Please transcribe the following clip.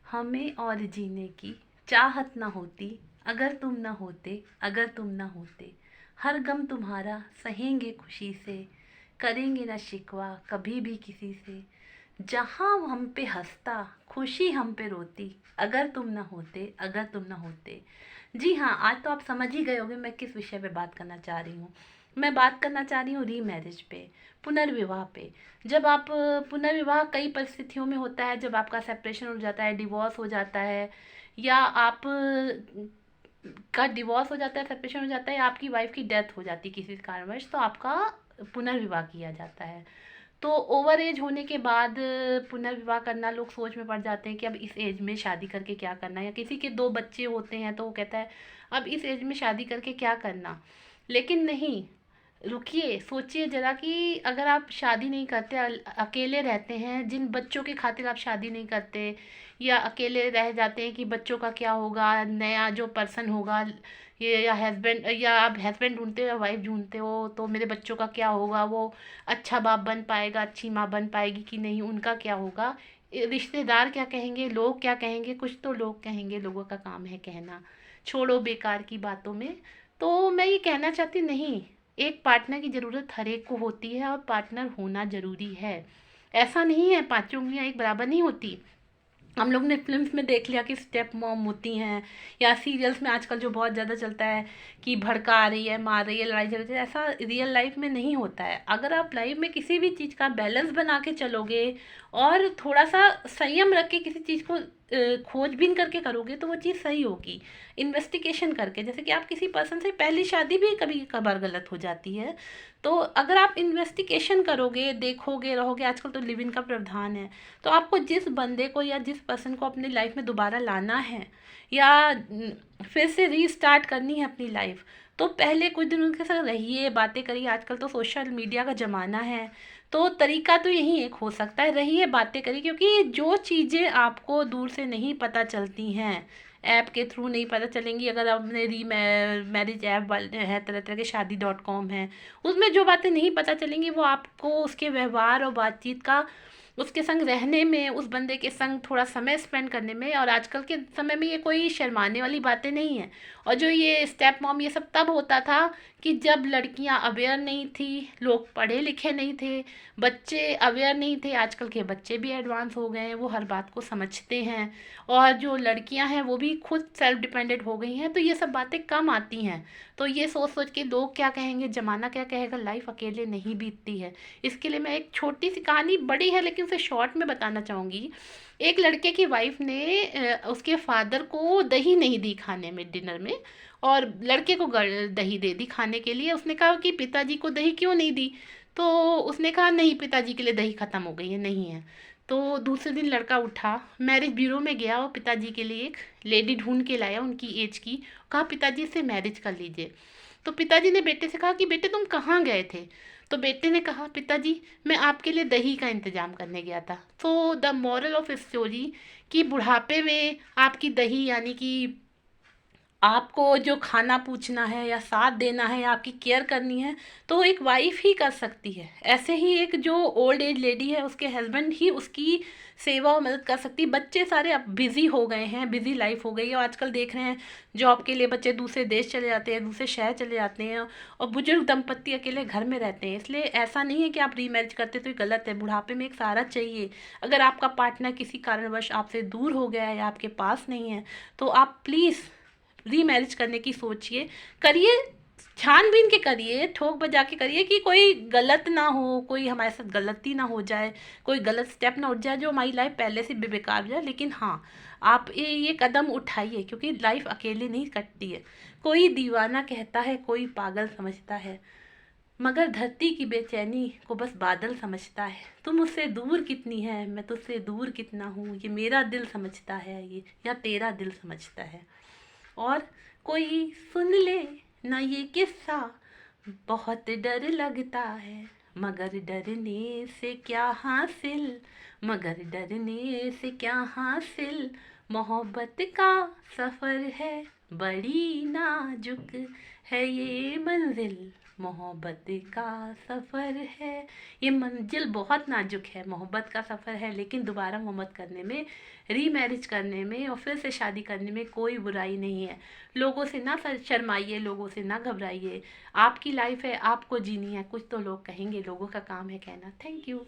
हमें और जीने की चाहत न होती, अगर तुम न होते, अगर तुम न होते। हर गम तुम्हारा सहेंगे खुशी से, करेंगे न शिकवा कभी भी किसी से। जहाँ हम पे हंसता, खुशी हम पे रोती, अगर तुम न होते, अगर तुम न होते। जी हाँ, आज तो आप समझ ही गए होंगे मैं किस विषय पे बात करना चाह रही हूँ। मैं बात करना चाह रही हूँ रीमैरिज पे, पुनर्विवाह पे। जब आप पुनर्विवाह कई परिस्थितियों में होता है, जब आपका सेपरेशन हो जाता है, डिवोर्स हो जाता है, या आप का डिवोर्स हो जाता है, सेपरेशन हो जाता है, या आपकी वाइफ की डेथ हो जाती है किसी कारणवश, तो आपका पुनर्विवाह किया जाता है। तो ओवर एज होने के बाद पुनर्विवाह करना, लोग सोच में पड़ जाते हैं कि अब इस एज में शादी करके क्या करना है, या किसी के दो बच्चे होते हैं तो वो कहता है अब इस एज में शादी करके क्या करना। लेकिन नहीं, रुकिए, सोचिए ज़रा कि अगर आप शादी नहीं करते, अकेले रहते हैं, जिन बच्चों के खातिर आप शादी नहीं करते, या अकेले रह जाते हैं कि बच्चों का क्या होगा, नया जो पर्सन होगा ये, या हस्बैंड, या आप हस्बैंड ढूंढते हो या वाइफ ढूंढते हो, तो मेरे बच्चों का क्या होगा, वो अच्छा बाप बन पाएगा, अच्छी माँ बन पाएगी कि नहीं, उनका क्या होगा, रिश्तेदार क्या कहेंगे, लोग क्या कहेंगे, कुछ तो लोग कहेंगे, लोगों का काम है कहना। छोड़ो बेकार की बातों में। तो मैं ये कहना चाहती नहीं, एक पार्टनर की ज़रूरत हर एक को होती है और पार्टनर होना ज़रूरी है। ऐसा नहीं है पांचों उंगलियां एक बराबर नहीं होती। हम लोग ने फिल्म्स में देख लिया कि स्टेप मॉम होती हैं, या सीरियल्स में आजकल जो बहुत ज़्यादा चलता है कि भड़का रही है, मार रही है, लड़ाई झगड़े से। ऐसा रियल लाइफ में नहीं होता है। अगर आप लाइफ में किसी भी चीज़ का बैलेंस बना के चलोगे और थोड़ा सा संयम रख के किसी चीज़ को खोजबीन करके करोगे तो वो चीज़ सही होगी। इन्वेस्टिगेशन करके, जैसे कि आप किसी पर्सन से, पहली शादी भी कभी कभार गलत हो जाती है, तो अगर आप इन्वेस्टिगेशन करोगे, देखोगे, रहोगे, आजकल तो लिव इन का प्रावधान है, तो आपको जिस बंदे को या जिस पर्सन को अपनी लाइफ में दोबारा लाना है, या फिर से रीस्टार्ट करनी है अपनी लाइफ, तो पहले कुछ दिन उनके साथ रहिए, बातें करिए। आजकल तो सोशल मीडिया का ज़माना है, तो तरीका तो यही एक हो सकता है, रहिए, बातें करिए, क्योंकि जो चीज़ें आपको दूर से नहीं पता चलती हैं, ऐप के थ्रू नहीं पता चलेंगी। अगर आपने मैरिज ऐप वाले है, तरह तरह के शादी.com है, उसमें जो बातें नहीं पता चलेंगी वो आपको उसके व्यवहार और बातचीत का, उसके संग रहने में, उस बंदे के संग थोड़ा समय स्पेंड करने में। और आजकल के समय में ये कोई शर्माने वाली बातें नहीं है। और जो ये स्टेप मॉम ये सब तब होता था कि जब लड़कियां अवेयर नहीं थी, लोग पढ़े लिखे नहीं थे, बच्चे अवेयर नहीं थे। आजकल के बच्चे भी एडवांस हो गए हैं, वो हर बात को समझते हैं, और जो लड़कियां हैं वो भी खुद सेल्फ डिपेंडेंट हो गई हैं, तो ये सब बातें कम आती हैं। तो ये सोच सोच के लोग क्या कहेंगे, ज़माना क्या कहेगा, लाइफ अकेले नहीं बीतती है। इसके लिए मैं एक छोटी सी कहानी, बड़ी है लेकिन उसे शॉर्ट में बताना चाहूँगी। एक लड़के की वाइफ ने उसके फादर को दही नहीं दी खाने में, डिनर में, और लड़के को दही दे दी खाने के लिए। उसने कहा कि पिताजी को दही क्यों नहीं दी, तो उसने कहा नहीं, पिताजी के लिए दही ख़त्म हो गई है, नहीं है। तो दूसरे दिन लड़का उठा, मैरिज ब्यूरो में गया और पिताजी के लिए एक लेडी ढूंढ के लाया उनकी एज की, कहा पिताजी से मैरिज कर लीजिए। तो पिताजी ने बेटे से कहा कि बेटे तुम कहाँ गए थे, तो बेटे ने कहा पिताजी मैं आपके लिए दही का इंतज़ाम करने गया था। तो द मॉरल ऑफ स्टोरी, कि बुढ़ापे में आपकी दही, यानी कि आपको जो खाना पूछना है या साथ देना है या आपकी केयर करनी है, तो एक वाइफ ही कर सकती है। ऐसे ही एक जो ओल्ड एज लेडी है, उसके हस्बैंड ही उसकी सेवा और मदद कर सकती है। बच्चे सारे अब बिज़ी हो गए हैं, बिज़ी लाइफ हो गई है, और आजकल देख रहे हैं जॉब के लिए बच्चे दूसरे देश चले जाते हैं, दूसरे शहर चले जाते हैं, और बुजुर्ग दंपत्ति अकेले घर में रहते हैं। इसलिए ऐसा नहीं है कि आप रीमैरिज करते तो ये गलत है। बुढ़ापे में एक सहारा चाहिए। अगर आपका पार्टनर किसी कारणवश आपसे दूर हो गया है या आपके पास नहीं है, तो आप प्लीज़ रीमैरिज करने की सोचिए, करिए, छानबीन के करिए, ठोक बजा के करिए, कि कोई गलत ना हो, कोई हमारे साथ गलती ना हो जाए, कोई गलत स्टेप ना उठ जाए जो हमारी लाइफ पहले से बेकार हो जाए। लेकिन हाँ, आप ये कदम उठाइए, क्योंकि लाइफ अकेले नहीं कटती है। कोई दीवाना कहता है, कोई पागल समझता है, मगर धरती की बेचैनी को बस बादल समझता है। तुम मुझसे दूर कितनी है, मैं तुझसे दूर कितना हूँ, ये मेरा दिल समझता है, ये या तेरा दिल समझता है। और कोई सुन ले ना ये किस्सा, बहुत डर लगता है, मगर डरने से क्या हासिल, मगर डरने से क्या हासिल, मोहब्बत का सफ़र है, बड़ी नाजुक है ये मंजिल। मोहब्बत का सफ़र है। ये मंजिल बहुत नाजुक है, मोहब्बत का सफ़र है, लेकिन दोबारा मोहब्बत करने में, रीमैरिज करने में और फिर से शादी करने में कोई बुराई नहीं है। लोगों से ना शर्माइए, लोगों से ना घबराइए। आपकी लाइफ है, आपको जीनी है। कुछ तो लोग कहेंगे, लोगों का काम है कहना। Thank you.